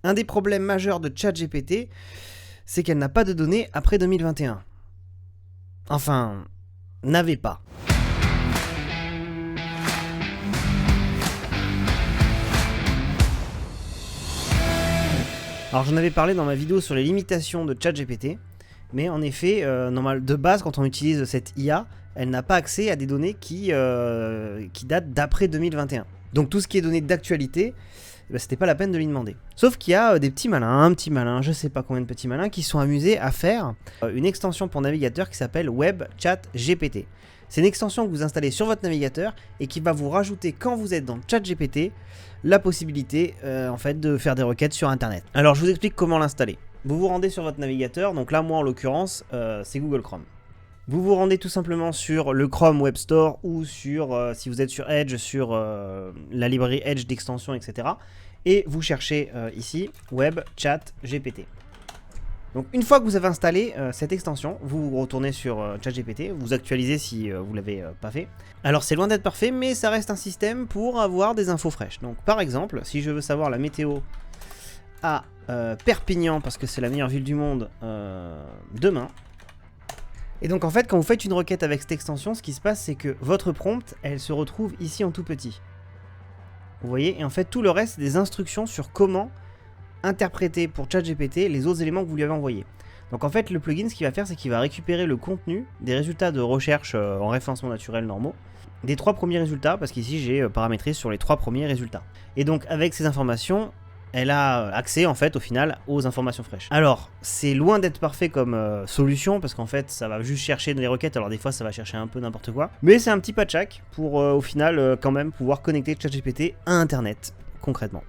Un des problèmes majeurs de ChatGPT, c'est qu'elle n'a pas de données après 2021. Enfin, n'avait pas. Alors j'en avais parlé dans ma vidéo sur les limitations de ChatGPT, mais en effet, de base, quand on utilise cette IA, elle n'a pas accès à des données qui datent d'après 2021. Donc tout ce qui est données d'actualité, c'était pas la peine de lui demander. Sauf qu'il y a des petits malins, un petit malin, je sais pas combien de petits malins, qui sont amusés à faire une extension pour navigateur qui s'appelle Web Chat GPT. C'est une extension que vous installez sur votre navigateur et qui va vous rajouter, quand vous êtes dans ChatGPT, la possibilité en fait de faire des requêtes sur internet. Alors je vous explique comment l'installer. Vous vous rendez sur votre navigateur, donc là moi en l'occurrence c'est Google Chrome. Vous vous rendez tout simplement sur le Chrome Web Store ou sur, si vous êtes sur Edge, sur la librairie Edge d'extension, etc. Et vous cherchez ici Web Chat GPT. Donc une fois que vous avez installé cette extension, vous retournez sur ChatGPT, vous actualisez si vous ne l'avez pas fait. Alors c'est loin d'être parfait, mais ça reste un système pour avoir des infos fraîches. Donc par exemple, si je veux savoir la météo à Perpignan, parce que c'est la meilleure ville du monde, demain. Et donc en fait, quand vous faites une requête avec cette extension, ce qui se passe, c'est que votre prompt, elle se retrouve ici en tout petit. Vous voyez, et en fait tout le reste, c'est des instructions sur comment interpréter pour ChatGPT les autres éléments que vous lui avez envoyés. Donc en fait, le plugin, ce qu'il va faire, c'est qu'il va récupérer le contenu des résultats de recherche en référencement naturel normaux, des 3 premiers résultats, parce qu'ici j'ai paramétré sur les 3 premiers résultats. Et donc avec ces informations, elle a accès en fait au final aux informations fraîches. Alors c'est loin d'être parfait comme solution parce qu'en fait ça va juste chercher dans les requêtes, alors des fois ça va chercher un peu n'importe quoi, mais c'est un petit patch pour au final quand même pouvoir connecter ChatGPT à internet concrètement.